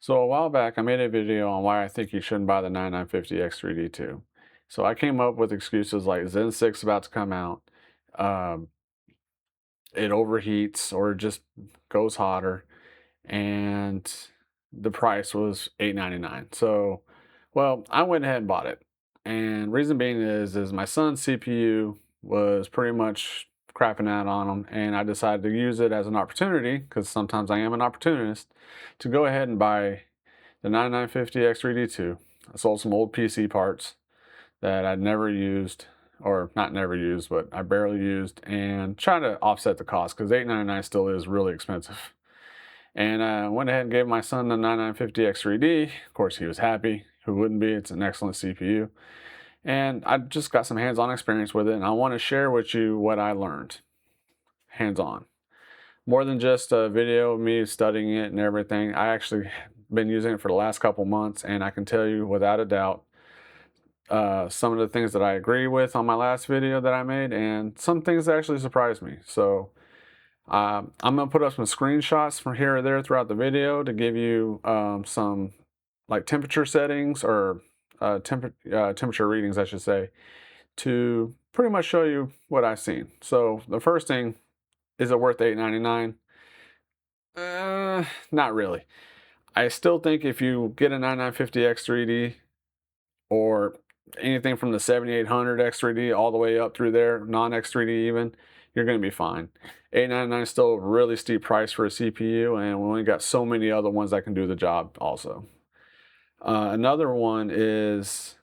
So a while back, I made a video on why I think you shouldn't buy the 9950X3D2. So I came up with excuses like Zen 6 about to come out, um, it overheats or it just goes hotter, and the price was $899. So, well, I went ahead and bought it. And reason being is my son's CPU was pretty much crapping out on him, and I decided to use it as an opportunity because sometimes I am an opportunist to go ahead and buy the 9950X3D2. I sold some old PC parts that I'd never used, or not never used, but I barely used, and trying to offset the cost because $899 still is really expensive. And I went ahead and gave my son the 9950X3D. Of course, he was happy. Who wouldn't be? It's an excellent CPU. And I just got some hands-on experience with it, and I want to share with you what I learned hands-on. More than just a video of me studying it and everything. I actually been using it for the last couple months, and I can tell you without a doubt some of the things that I agree with on my last video that I made, and some things that actually surprised me. So I'm gonna put up some screenshots from here or there throughout the video to give you some like temperature settings or temperature readings, I should say, to pretty much show you what I've seen. So the first thing, is it worth $899? Not really. I still think if you get a 9950X3D or anything from the 7800 X3D all the way up through there, non X3D even, you're going to be fine. $899 is still a really steep price for a CPU, and we only got so many other ones that can do the job also. Another one is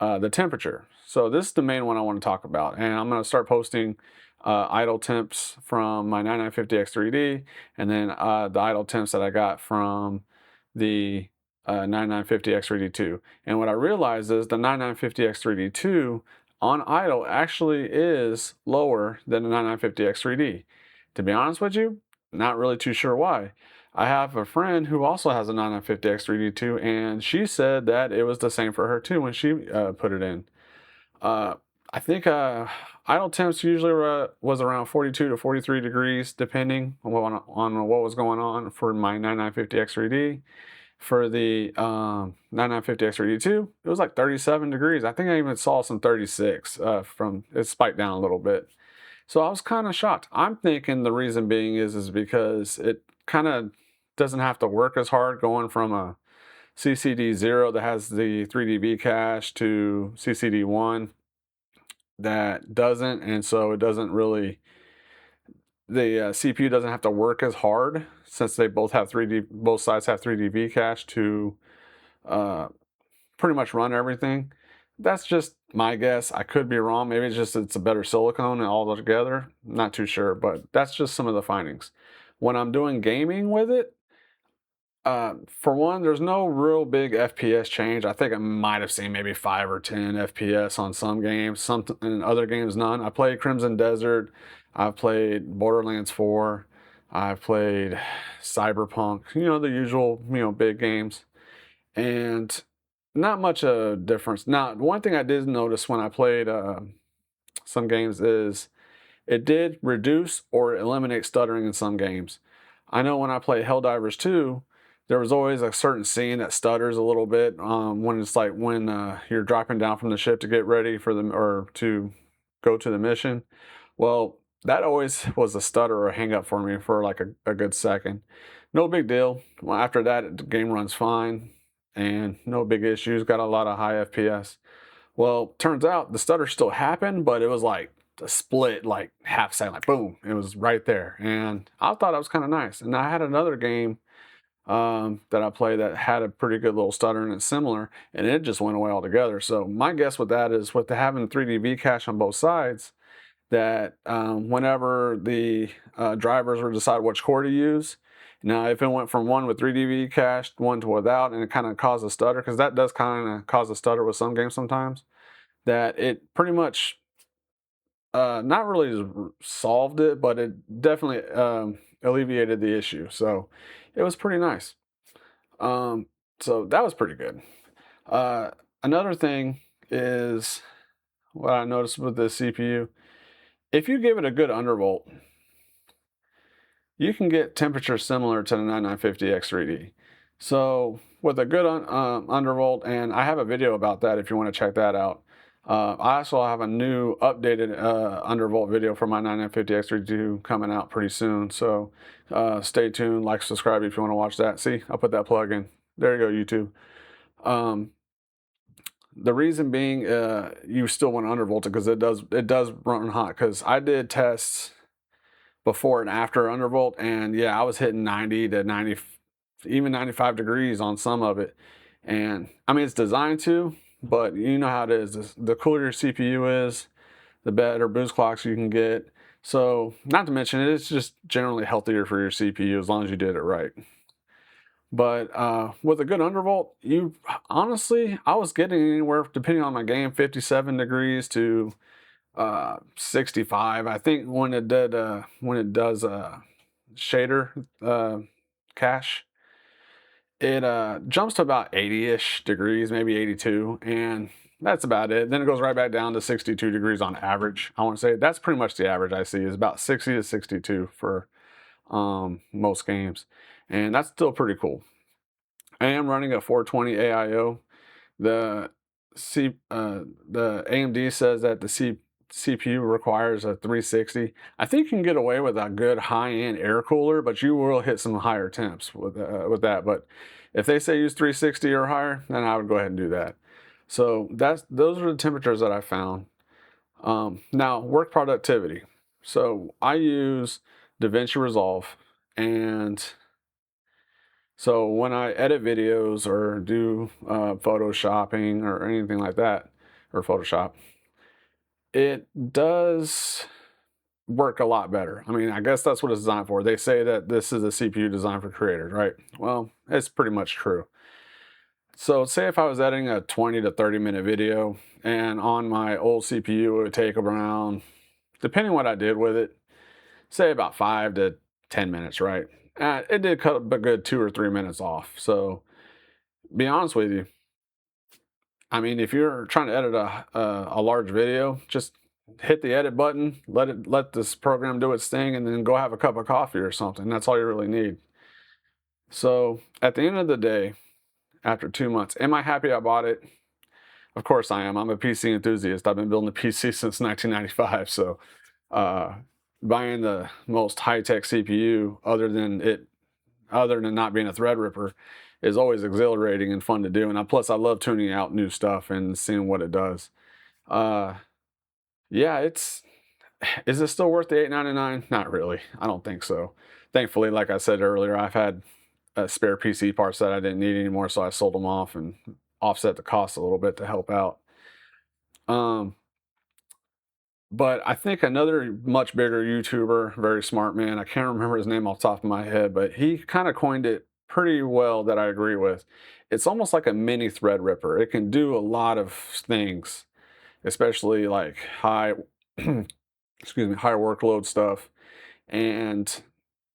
the temperature. So this is the main one I want to talk about, and I'm going to start posting idle temps from my 9950X3D, and then the idle temps that I got from the 9950X3D2. And what I realized is the 9950X3D2 on idle actually is lower than the 9950X3D. To be honest with you, not really too sure why. I have a friend who also has a 9950X3D2, and she said that it was the same for her too when she put it in. Uh, I think idle temps usually was around 42 to 43 degrees, depending on what was going on for my 9950X3D. For the 9950X3D2, it was like 37 degrees. I think I even saw some 36 from it spiked down a little bit. So I was kind of shocked. I'm thinking the reason being is because it kind of doesn't have to work as hard going from a CCD0 that has the 3dB cache to CCD1 that doesn't, and so it doesn't really, the CPU doesn't have to work as hard since they both have 3D, both sides have 3dB cache to uh, pretty much run everything. That's just my guess. I could be wrong. Maybe it's a better silicone altogether. Not too sure, but that's just some of the findings. When I'm doing gaming with it, for one, there's no real big FPS change. I think I might have seen maybe 5 or 10 FPS on some games. Some in other games, none. I played Crimson Desert. I've played Borderlands 4. I've played Cyberpunk. You know, the usual, big games, and not much a difference. Now, one thing I did notice when I played some games is it did reduce or eliminate stuttering in some games. I know when I played Helldivers 2, there was always a certain scene that stutters a little bit when it's like when you're dropping down from the ship to get ready for them or to go to the mission. Well, that always was a stutter or a hang up for me for like a good second. No big deal. Well, after that, the game runs fine and no big issues. Got a lot of high FPS. Well, turns out the stutter still happened, but it was like a split, like half second, like boom, it was right there. And I thought it was kind of nice. And I had another game that I played that had a pretty good little stutter and it's similar, and it just went away altogether. So my guess with that is with having 3dB cache on both sides, that whenever the drivers will decide which core to use, now if it went from one with 3dB cache, one to without, and it kind of caused a stutter, because that does kind of cause a stutter with some games sometimes, that it pretty much not really solved it, but it definitely alleviated the issue. So it was pretty nice. Um, so that was pretty good. Uh, Another thing is what I noticed with the CPU. If you give it a good undervolt, you can get temperature similar to the 9950X3D. So with a good undervolt, and I have a video about that if you want to check that out. I also have a new updated undervolt video for my 9950X32 coming out pretty soon. So stay tuned, like, subscribe if you want to watch that. See, I'll put that plug in. There you go, YouTube. Um, the reason being, you still want to undervolt it because it does run hot. Because I did tests before and after undervolt, and yeah, I was hitting 90 to 90, even 95 degrees on some of it. And I mean, it's designed to, but you know how it is. The cooler your CPU is, the better boost clocks you can get. So not to mention, it's just generally healthier for your CPU as long as you did it right. But with a good undervolt, you honestly, I was getting anywhere, depending on my game, 57 degrees to 65. I think when it does shader cache, it jumps to about 80-ish degrees, maybe 82, and that's about it. Then it goes right back down to 62 degrees on average. I want to say that's pretty much the average I see is about 60 to 62 for most games, and that's still pretty cool. I am running a 420 AIO. The the AMD says that the CPU requires a 360. I think you can get away with a good high-end air cooler, but you will hit some higher temps with that. But if they say use 360 or higher, then I would go ahead and do that. So those are the temperatures that I found. Now, work productivity. So I use DaVinci Resolve, and so when I edit videos or do photoshopping or anything like that, or Photoshop, it does work a lot better. I mean, I guess that's what it's designed for. They say that this is a CPU designed for creators, right? Well, it's pretty much true. So say if I was editing a 20 to 30-minute video, and on my old CPU it would take around, depending what I did with it, say about 5 to 10 minutes, right? It did cut a good 2 or 3 minutes off. So be honest with you, I mean, if you're trying to edit a large video, just hit the edit button, let this program do its thing, and then go have a cup of coffee or something. That's all you really need. So at the end of the day, after 2 months, am I happy I bought it? Of course I am. I'm a PC enthusiast. I've been building a PC since 1995. So buying the most high-tech CPU, other than not being a Threadripper, is always exhilarating and fun to do. And plus, I love tuning out new stuff and seeing what it does. Yeah, is it still worth the $899? Not really. I don't think so. Thankfully, like I said earlier, I've had spare PC parts that I didn't need anymore, so I sold them off and offset the cost a little bit to help out. But I think another much bigger YouTuber, very smart man, I can't remember his name off the top of my head, but he kind of coined it pretty well that I agree with. It's almost like a mini Threadripper. It can do a lot of things, especially like high, excuse me, high workload stuff and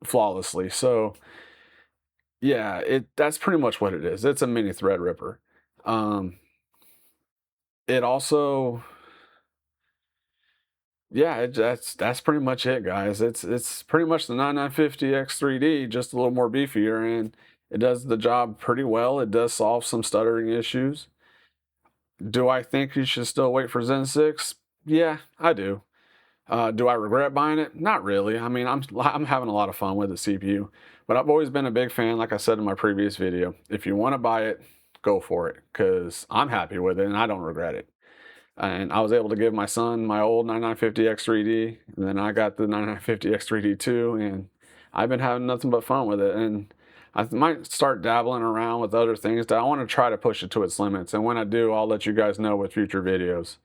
flawlessly. So yeah, that's pretty much what it is. It's a mini Threadripper. Um, it also, yeah, that's pretty much it, guys. It's pretty much the 9950X3D, just a little more beefier, and it does the job pretty well. It does solve some stuttering issues. Do I think you should still wait for Zen 6? Yeah, I do. Do I regret buying it? Not really. I mean, I'm having a lot of fun with the CPU, but I've always been a big fan, like I said in my previous video. If you want to buy it, go for it, because I'm happy with it and I don't regret it. And I was able to give my son my old 9950X3D, and then I got the 9950X3D too, and I've been having nothing but fun with it. And I might start dabbling around with other things. I want to try to push it to its limits, and when I do, I'll let you guys know with future videos.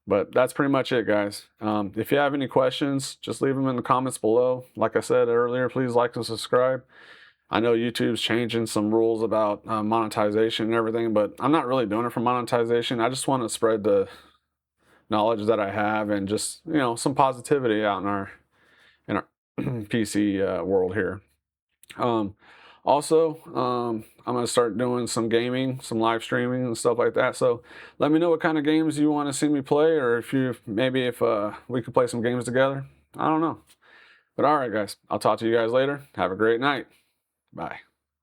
But that's pretty much it, guys. If you have any questions, just leave them in the comments below. Like I said earlier, please like and subscribe. I know YouTube's changing some rules about monetization and everything, but I'm not really doing it for monetization. I just want to spread the knowledge that I have and just, some positivity out in our PC world here. Also, I'm going to start doing some gaming, some live streaming and stuff like that. So let me know what kind of games you want to see me play, or if we could play some games together. I don't know. But all right, guys, I'll talk to you guys later. Have a great night. Bye.